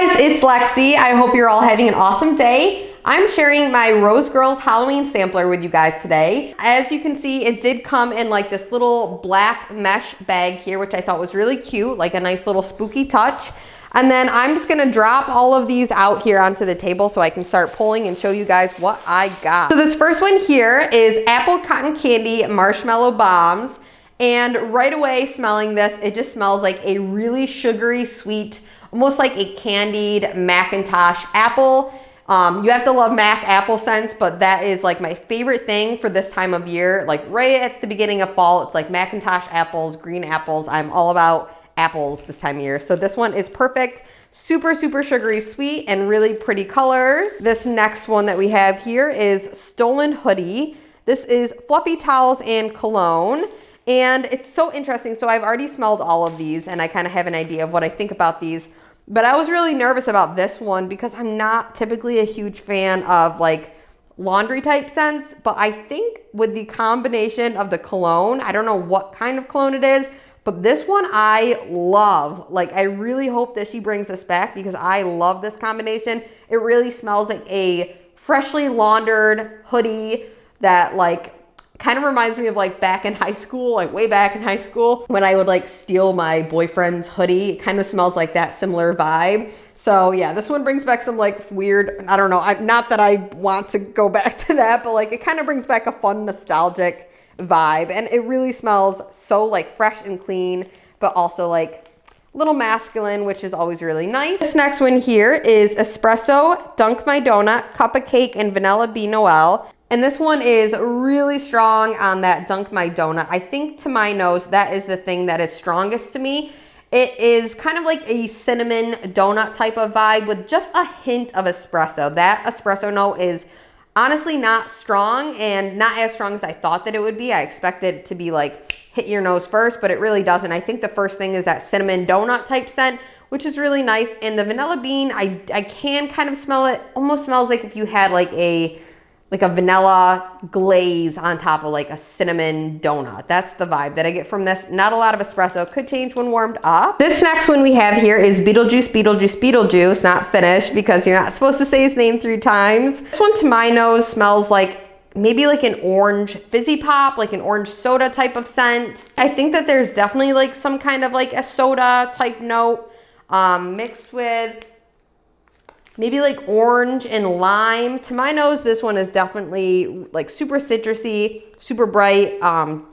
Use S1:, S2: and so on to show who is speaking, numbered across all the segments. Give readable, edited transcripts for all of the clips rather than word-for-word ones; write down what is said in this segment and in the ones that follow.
S1: guys, it's Lexi. I hope you're all having an awesome day. I'm sharing my Rose Girls Halloween sampler with you guys today. As you can see, it did come in like this little black mesh bag here, which I thought was really cute, like a nice little spooky touch. And then I'm just gonna drop all of these out here onto the table so I can start pulling and show you guys what I got. So this first one here is apple cotton candy marshmallow bombs. And right away smelling this, it just smells like a really sugary, sweet, almost like a candied Macintosh apple. You have to love Mac apple scents, but that is like my favorite thing for this time of year. Like right at the beginning of fall, it's like Macintosh apples, green apples. I'm all about apples this time of year. So this one is perfect. Super, super sugary sweet and really pretty colors. This next one that we have here is Stolen Hoodie. This is fluffy towels and cologne. And it's so interesting. So I've already smelled all of these and I kind of have an idea of what I think about these. But I was really nervous about this one because I'm not typically a huge fan of like laundry type scents. But I think with the combination of the cologne, I don't know what kind of cologne it is, but this one I love. Like I really hope that she brings this back because I love this combination. It really smells like a freshly laundered hoodie that like kind of reminds me of like back in high school, like way back in high school when I would like steal my boyfriend's hoodie. It kind of smells like that similar vibe. So yeah, this one brings back some like weird, I don't know, not that I want to go back to that, but like it kind of brings back a fun nostalgic vibe. And it really smells so like fresh and clean, but also like a little masculine, which is always really nice. This next one here is Espresso Dunk My Donut, Cup of Cake, and Vanilla Bean Noel. And this one is really strong on that Dunk My Donut. I think to my nose, that is the thing that is strongest to me. It is kind of like a cinnamon donut type of vibe with just a hint of espresso. That espresso note is honestly not strong and not as strong as I thought that it would be. I expected it to be like hit your nose first, but it really doesn't. I think the first thing is that cinnamon donut type scent, which is really nice. And the vanilla bean, I can kind of smell it. Almost smells like if you had like a vanilla glaze on top of like a cinnamon donut. That's the vibe that I get from this. Not a lot of espresso. Could change when warmed up. This next one we have here is BeetleJuice, BeetleJuice, BeetleJuice. Not finished because you're not supposed to say his name 3 times. This one to my nose smells like maybe like an orange fizzy pop, like an orange soda type of scent. I think that there's definitely like some kind of like a soda type note mixed with maybe like orange and lime. To my nose, this one is definitely like super citrusy, super bright.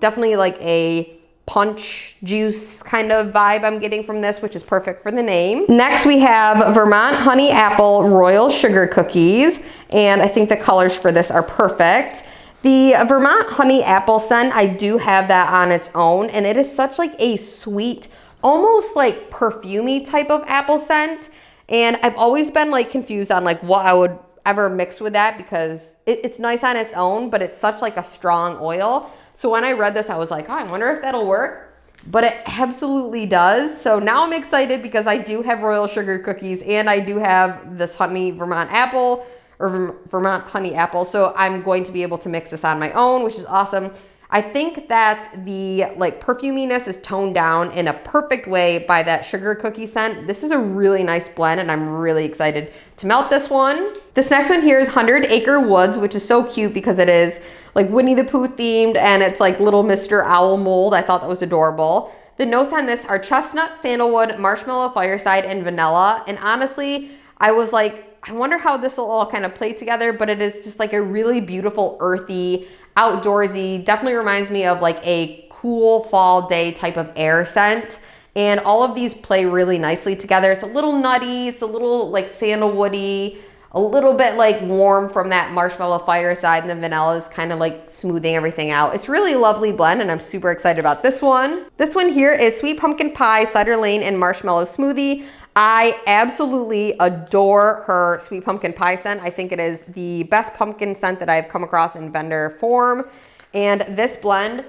S1: Definitely like a punch juice kind of vibe I'm getting from this, which is perfect for the name. Next, we have Vermont Honey Apple Royal Sugar Cookies. And I think the colors for this are perfect. The Vermont Honey Apple scent, I do have that on its own. And it is such like a sweet, almost like perfumey type of apple scent. And I've always been like confused on like what I would ever mix with that because it's nice on its own, but it's such like a strong oil. So when I read this, I was like, oh, I wonder if that'll work. But it absolutely does. So now I'm excited because I do have Royal Sugar Cookies and I do have this honey Vermont apple or Vermont honey apple. So I'm going to be able to mix this on my own, which is awesome. I think that the like perfuminess is toned down in a perfect way by that sugar cookie scent. This is a really nice blend and I'm really excited to melt this one. This next one here is 100 Acre Woods, which is so cute because it is like Winnie the Pooh themed and it's like little Mr. Owl mold. I thought that was adorable. The notes on this are chestnut, sandalwood, marshmallow, fireside, and vanilla. And honestly, I was like, I wonder how this will all kind of play together, but it is just like a really beautiful, earthy, outdoorsy, definitely reminds me of like a cool fall day type of air scent. And all of these play really nicely together. It's a little nutty, it's a little like sandalwoody, a little bit like warm from that marshmallow fireside, and the vanilla is kind of like smoothing everything out. It's really a lovely blend and I'm super excited about this one. This one here is Sweet Pumpkin Pie, Cider Lane, and Marshmallow Smoothie. I absolutely adore her Sweet Pumpkin Pie scent. I think it is the best pumpkin scent that I've come across in vendor form. And this blend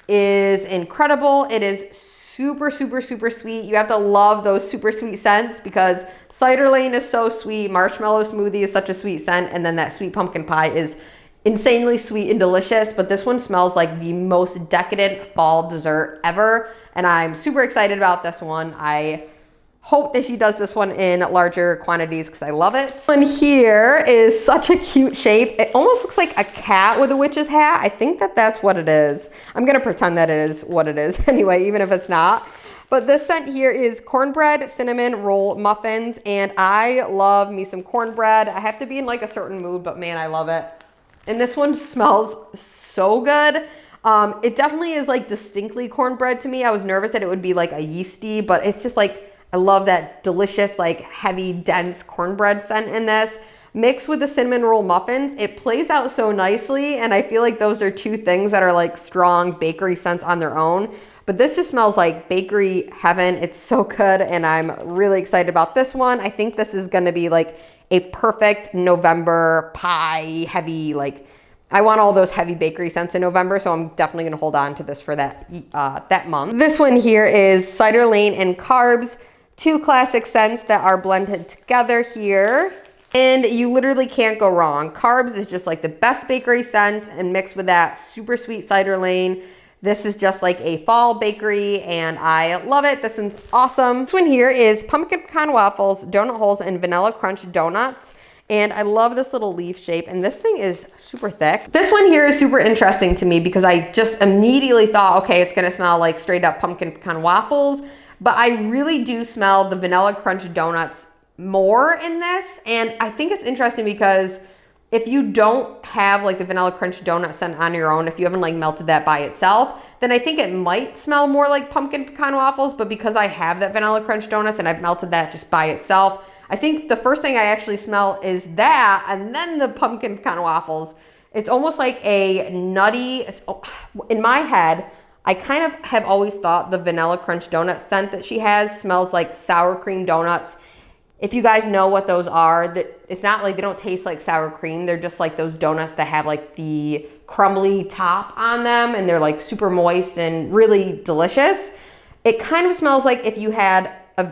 S1: is incredible. It is super, super, super sweet. You have to love those super sweet scents because Cider Lane is so sweet. Marshmallow Smoothie is such a sweet scent. And then that Sweet Pumpkin Pie is insanely sweet and delicious. But this one smells like the most decadent fall dessert ever. And I'm super excited about this one. I Hope that she does this one in larger quantities because I love it. This one here is such a cute shape. It almost looks like a cat with a witch's hat. I think that that's what it is. I'm gonna pretend that it is what it is anyway, even if it's not. But this scent here is cornbread, cinnamon roll muffins, and I love me some cornbread. I have to be in like a certain mood, but man, I love it. And this one smells so good. It definitely is like distinctly cornbread to me. I was nervous that it would be like a yeasty, but it's just like, I love that delicious, like heavy, dense cornbread scent in this. Mixed with the cinnamon roll muffins, it plays out so nicely, and I feel like those are two things that are like strong bakery scents on their own. But this just smells like bakery heaven. It's so good, and I'm really excited about this one. I think this is gonna be like a perfect November pie, heavy, like, I want all those heavy bakery scents in November, so I'm definitely gonna hold on to this for that month. This one here is Cider Lane and Carbs. Two classic scents that are blended together here. And you literally can't go wrong. Carbs is just like the best bakery scent, and mixed with that super sweet Cider Lane, this is just like a fall bakery, and I love it. This one's awesome. This one here is pumpkin pecan waffles, donut holes, and vanilla crunch donuts. And I love this little leaf shape, and this thing is super thick. This one here is super interesting to me because I just immediately thought, okay, it's gonna smell like straight up pumpkin pecan waffles, but I really do smell the vanilla crunch donuts more in this. And I think it's interesting because if you don't have like the vanilla crunch donut scent on your own, if you haven't like melted that by itself, then I think it might smell more like pumpkin pecan waffles. But because I have that vanilla crunch donuts and I've melted that just by itself, I think the first thing I actually smell is that, and then the pumpkin pecan waffles. It's almost like a nutty, in my head, I kind of have always thought the vanilla crunch donut scent that she has smells like sour cream donuts. If you guys know what those are, that it's not like they don't taste like sour cream. They're just like those donuts that have like the crumbly top on them, and they're like super moist and really delicious. It kind of smells like if you had a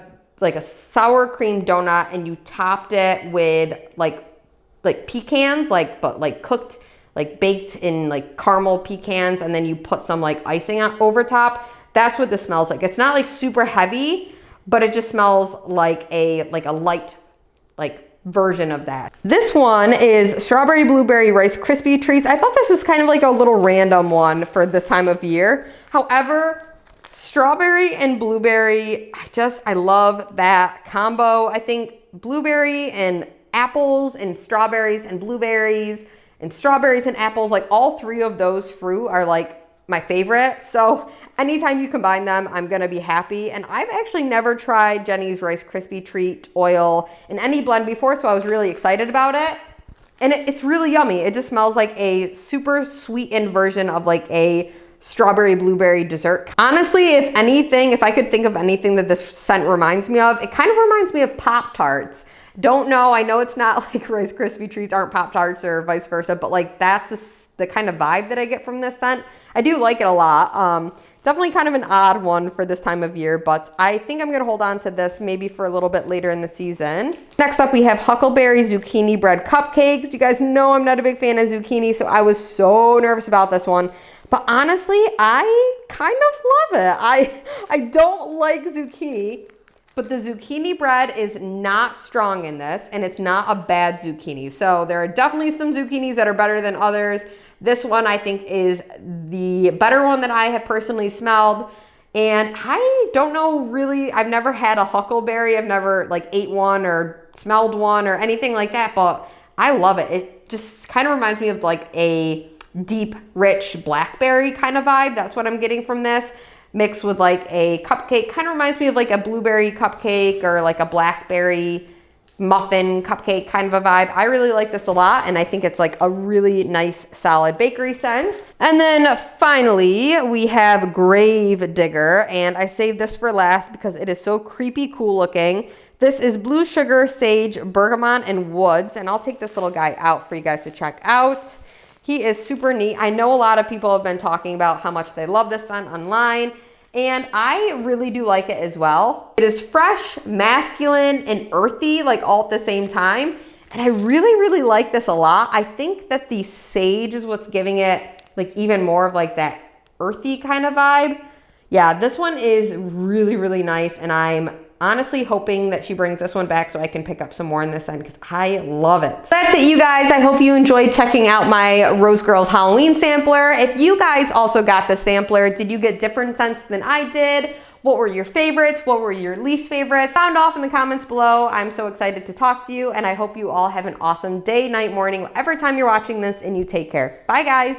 S1: sour cream donut and you topped it with like pecans, but like cooked, like baked in like caramel pecans, and then you put some like icing on over top. That's what this smells like. It's not like super heavy, but it just smells like a light version of that. This one is Strawberry Blueberry Rice Krispie Treats. I thought this was kind of like a little random one for this time of year. However, strawberry and blueberry, I love that combo. I think blueberry and apples and strawberries and blueberries and strawberries and apples, like all three of those fruit are like my favorite. So anytime you combine them, I'm gonna be happy. And I've actually never tried Jenny's Rice Krispie Treat oil in any blend before, so I was really excited about it. And it's really yummy. It just smells like a super sweetened version of like a strawberry blueberry dessert. Honestly, if I could think of anything that this scent reminds me of, it kind of reminds me of Pop-Tarts. Don't know, I know it's not like Rice Krispie Treats aren't Pop-Tarts or vice versa, but like that's the kind of vibe that I get from this scent. I do like it a lot. Definitely kind of an odd one for this time of year, but I think I'm gonna hold on to this maybe for a little bit later in the season. Next up, we have Huckleberry Zucchini Bread Cupcakes. You guys know I'm not a big fan of zucchini, so I was so nervous about this one. But honestly, I kind of love it. I don't like zucchini, but the zucchini bread is not strong in this, and it's not a bad zucchini. So there are definitely some zucchinis that are better than others. This one I think is the better one that I have personally smelled. And I don't know really, I've never had a Huckleberry. I've never like ate one or smelled one or anything like that, but I love it. It just kind of reminds me of like a deep, rich blackberry kind of vibe. That's what I'm getting from this. Mixed with like a cupcake. Kind of reminds me of like a blueberry cupcake or like a blackberry muffin cupcake kind of a vibe. I really like this a lot, and I think it's like a really nice solid bakery scent. And then finally we have Grave Digger, and I saved this for last because it is so creepy cool looking. This is blue sugar, sage, bergamot, and woods, and I'll take this little guy out for you guys to check out. He is super neat. I know a lot of people have been talking about how much they love this scent online, and I really do like it as well. It is fresh, masculine, and earthy, like all at the same time. And I really, really like this a lot. I think that the sage is what's giving it like even more of like that earthy kind of vibe. Yeah, this one is really, really nice, and I'm honestly hoping that she brings this one back so I can pick up some more on this end because I love it. So that's it, you guys. I hope you enjoyed checking out my Rose Girls Halloween sampler. If you guys also got the sampler, did you get different scents than I did? What were your favorites? What were your least favorites? Sound off in the comments below. I'm so excited to talk to you, and I hope you all have an awesome day, night, morning, whatever time you're watching this, and you take care. Bye, guys.